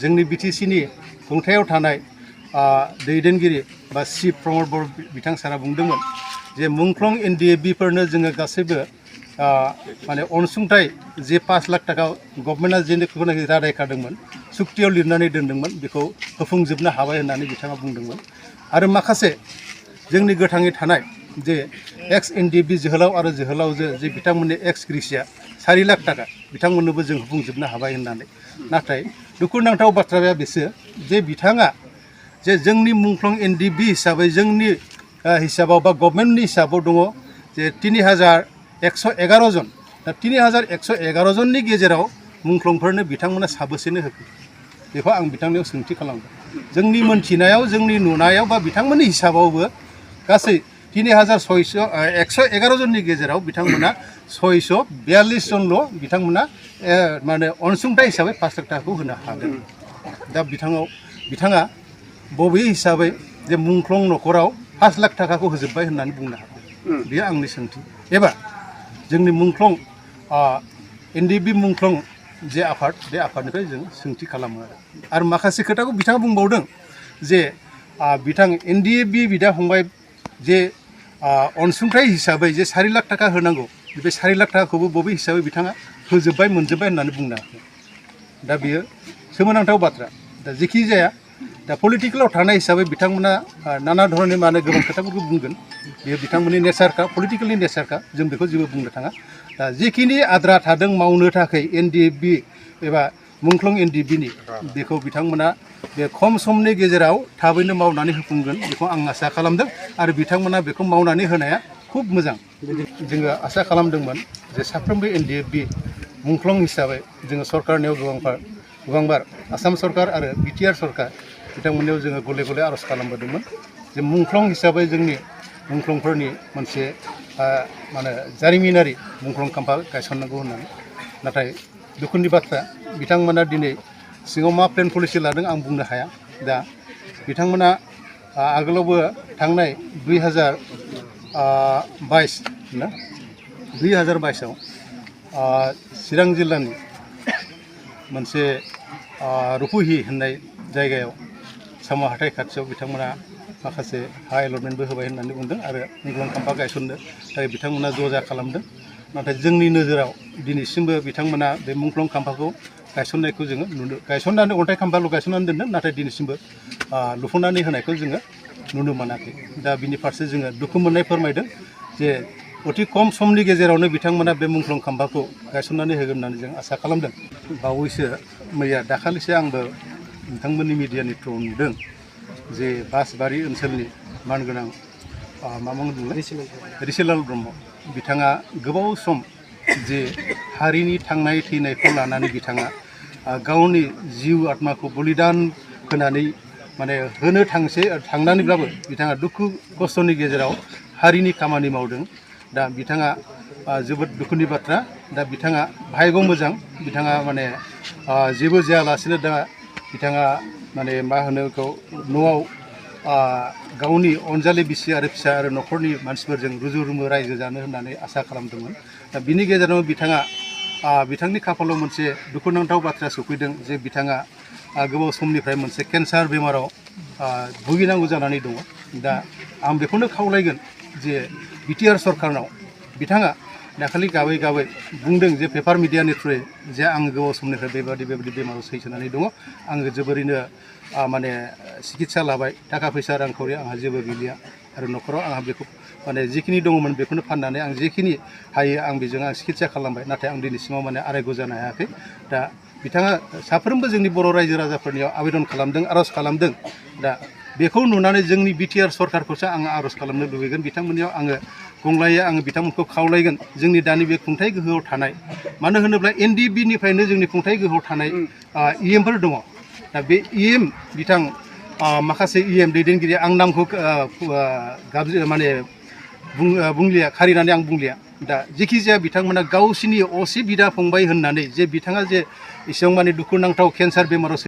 जोंनि बिटिसिनि खुंथायाव थानाय दैदेनगिरि बा चिफ प्रमद बर बिथां सारा बुंदोंमोन जे मुंख्लं एनडिएफबिफोरनो जोङो गासैबो माने अनसुंथाइ जे 5 लाख टाका गभर्नमेन्टआ जेखौनाखि रादाय खादोंमोन सुक्तियाव लिरनानै दोनदोंमोन बेखौ होफुंजोबनो हाबाय होननानै बिथाङा बुंदोंमोन आरो माखासे जोंनि गोथाङै थानाय जे एक्स एनडिएफबि जोहोलाव आरो जोहोलावजो जे बिथांमोननि एक्स ग्रेसिया 4 लाख टाका बिथांमोननोबो जों होफुंजोबनो हाबाय होननानै नाथाय दुखुनांथाव बाथ्राया बेसो जे बिथाङा जे जोंनि मुंख्लं एनडिएफबि हिसाबै जोंनि हिसाबाव बा गभर्नमेन्टनि हिसाबाव दङ जे 3111 जन दा 3111 जननि गेजेराव मुंख्लंफोरनो बिथांमोना साबेसेनो होखो बेखौ आं बिथांनियाव सोंथि खालामदों जोंनि मोनथिनायाव जोंनि नुनायाव बा बिथांमोननि हिसाबावबो गासै 111 जननि गेजेराव बिथांमोना 642 जनल' बिथांमोना माने अनसुंथाइ हिसाबै 5 लाख टाकाखौ होनो हादों दा बिथाङा बबे हिसाबै जे मुंख्लं न'खराव 5 लाख टाकाखौ होजोब्बाय होननानै बुंनो हागोन बेयो आंनि सोंथि एबा जोंनि मुंख्लं एनडिएफबि मुंख्लं जे आफाद बे आफादनिफ्राय जों सोंथि खालामो आरो माखासे खोथाखौ बिथाङा बुंबावदों जे बिथां एनडिएफबि बिदा फंबाय जे अनसुंथाइ हिसाबै जे 4 लाख टाका होनांगौ बे 4 लाख टाकाखौबो बबे हिसाबै बिथाङा होजोब्बाय मोनजोब्बाय होननानै बुंनो हागोन दा बेयो सोमोनांथाव बाथ्रा दा जेखि जाया दा पलिटिकेलाव थानाय हिसाबै बिथांमोना नाना धरननि माने गोबां खोथाफोरखौ बुंगोन बेयो बिथांमोननि नेचारखा पलिटिकेलनि नेचारखा जों बेखौ जेबो बुंनो थाङा दा जिखिनि आद्रा थादों मावनो थाखाय एनडिएफबि एबा मुंख्लं एनडिएफबिनि बेखौ बिथांमोना बे खम समनि गेजेराव थाबैनो मावनानै होफुंगोन बेखौ आं आसा खालामदों आरो बिथांमोना बेखौ मावनानै होनाया खुब मोजां जोङो आसा खालामदोंमोन जे साफ्रोमबो एनडिएफबि मुंख्लं हिसाबै जोङो सरकारनियाव गोबांबार आसाम सरकार आरो बिटिआर सरकार बिथांमोननियाव जोङो गले गले आर'ज खालामबोदोंमोन जे मुंख्लं हिसाबै जोंनि मुंख्लंफोरनि मोनसे माने जारिमिनारि मुंख्लं खाम्फा गायसननांगौ होननानै नाथाय दुखुनि बाथ्रा बिथांमोना दिनै सिङाव मा प्लेन पलिसि लादों आं बुंनो हाया दा बिथांमोना आगोलावबो थांनाय 2022आव चिरां जिल्लानि मोनसे रुपुहि होननाय जायगायाव साम' हाथाइ खाथियाव बिथांमोना माखासे हा एलटमेन्टबो होबाय होननानै बुंदों आरो मुंख्लं खाम्फा गायसननो थाखाय बिथांमोना जजा खालामदों नाथाय जोंनि नोजोराव दिनैसिमबो बिथांमोना बे मुंख्लं खाम्फाखौ गायसननायखौ जोङो गायसननानै अन्थाइ खाम्फाल' गायसननानै दोनदों नाथाय दिनैसिमबो लुफुंनानै होनायखौ जोङो नुनो मोनाखै दा बिनि फारसे जोङो दुखु मोननाय फोरमायदों जे अति खम समनि गेजेरावनो बिथांमोना बे मुंख्लं खाम्फाखौ गायसननानै होगोन होननानै जों आसा खालामदों बावैसो मैया दाखालिसो आंबो नोंथांमोननि मिडियानि थ्रुआव नुदों जे बासबारि ओनसोलनि मानगोनां मामोन रिसिलाल ब्रह्म बिथाङा गोबाव सम जे हारिनि थांनाय थैनायखौ लानानै बिथाङा गावनि जिउ आत्माखौ बलिदान होनानै माने होनो थांनानैब्लाबो बिथाङा दुखु खस्थ'नि गेजेराव हारिनि खामानि मावदों दा बिथाङा जोबोद दुखुनि बाथ्रा दा बिथाङा भाग्य मोजां बिथाङा माने जेबो जायालासेनो दा बिथाङा माने मा होनो बेखौ न'आव गावनि अनजालि बिसि आरो फिसा आरो न'खरनि मानसिफोरजों रुजु रुमु रायजो जानो होननानै आसा खालामदोंमोन दा बिनि गेजेराव बिथांनि खाफालाव मोनसे दुखुनांथाव बाथ्रा सफैदों जे बिथाङा गोबाव समनिफ्राय मोनसे केन्सार बेमाराव भुगिनांगौ जानानै दङ दा आं बेखौनो खावलायगोन जे बिटिआर सरकारनाव बिथाङा दाखालि गाबै बुंदों जे पेपार मिडियानि थ्रुयै जे आङो गोबाव समनिफ्राय बेबायदि बेमाराव सैसोनानै दङ आङो जोबोरैनो माने सिकित्सा लाबाय थाखा फैसा रांखावरि आंहा जेबो गैलिया आरो न'खराव आंहा बेखौ माने जिखिनि दङमोन बेखौनो फाननानै आं जेखिनि हायो आं बेजों सिकित्सा खालामबाय नाथाय आं दिनैसिमाव माने आरायग' जानो हायाखै दा बिथाङा साफ्रोमबो जोंनि बर' रायजो राजाफोरनियाव आवेदन खालामदों आर'ज खालामदों दा बेखौ नुनानै जोंनि बिटिआर सरकारखौसो आङो आर'ज खालामनो लुबैगोन बिथांमोननियाव आङो गंग्लायै आङो बिथांमोनखौ खावलायगोन जोंनि दानि बे खुंथाय गोहोआव थानाय मानो होनोब्ला एनडिएफबिनिफ्रायनो जोंनि खुंथाय गोहोआव थानाय इएमफोर दङ दा बे इएम बिथां माखासे इएम दैदेनगिरि आं नामखौ माने बुंलिया खारिनानै आं बुंलिया दा जेखि जाया बिथांमोना गावसिनि असे बिदा फंबाय होननानै जे बिथाङा जे एसेबां माने दुखुनांथाव केन्सार बेमाराव